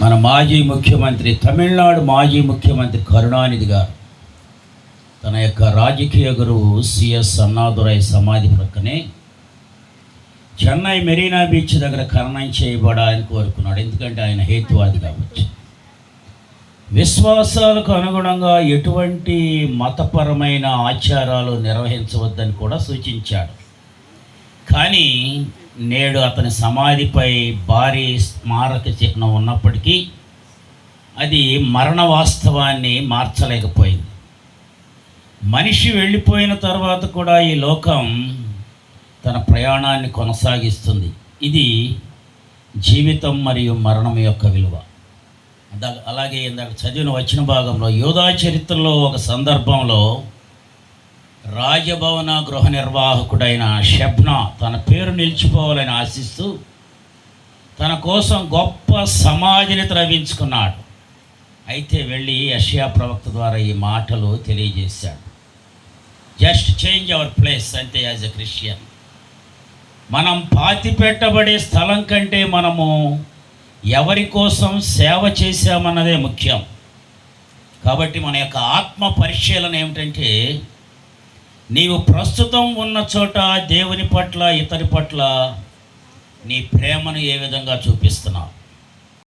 మన మాజీ ముఖ్యమంత్రి, తమిళనాడు మాజీ ముఖ్యమంత్రి కరుణానిధి గారు తన యొక్క రాజకీయ గురువు సిఎస్ అన్నాదురై సమాధి ప్రక్కనే చెన్నై మెరీనా బీచ్ దగ్గర ఖననం చేయబడాలని కోరుకున్నాడు. ఎందుకంటే ఆయన హేతువాది కాబట్టి. విశ్వాసాలకు అనుగుణంగా ఎటువంటి మతపరమైన ఆచారాలు నిర్వహించవద్దని కూడా సూచించాడు. కానీ నేడు అతని సమాధిపై భారీ స్మారక చిహ్నం ఉన్నప్పటికీ అది మరణ వాస్తవాన్ని మార్చలేకపోయింది. మనిషి వెళ్ళిపోయిన తర్వాత కూడా ఈ లోకం తన ప్రయాణాన్ని కొనసాగిస్తుంది. ఇది జీవితం మరియు మరణం యొక్క విలువ. అలాగే ఇందాక చదివిన వచ్చిన భాగంలో యోధా చరిత్రలో ఒక సందర్భంలో రాజభవన గృహ నిర్వాహకుడైన షెబ్నా తన పేరు నిలిచిపోవాలని ఆశిస్తూ తన కోసం గొప్ప సమాధిని త్రవ్వించుకున్నాడు. అయితే వెళ్ళి యెషయా ప్రవక్త ద్వారా ఈ మాటలు తెలియజేశాడు. జస్ట్ చేంజ్ అవర్ ప్లేస్ అంటే యాజ్ ఎ క్రిస్టియన్ మనం పాతిపెట్టబడే స్థలం కంటే మనము ఎవరి కోసం సేవ చేశామన్నదే ముఖ్యం. కాబట్టి మన యొక్క ఆత్మ పరిశీలన ఏమిటంటే, నీవు ప్రస్తుతం ఉన్న చోట దేవుని పట్ల, ఇతరి పట్ల నీ ప్రేమను ఏ విధంగా చూపిస్తున్నావు?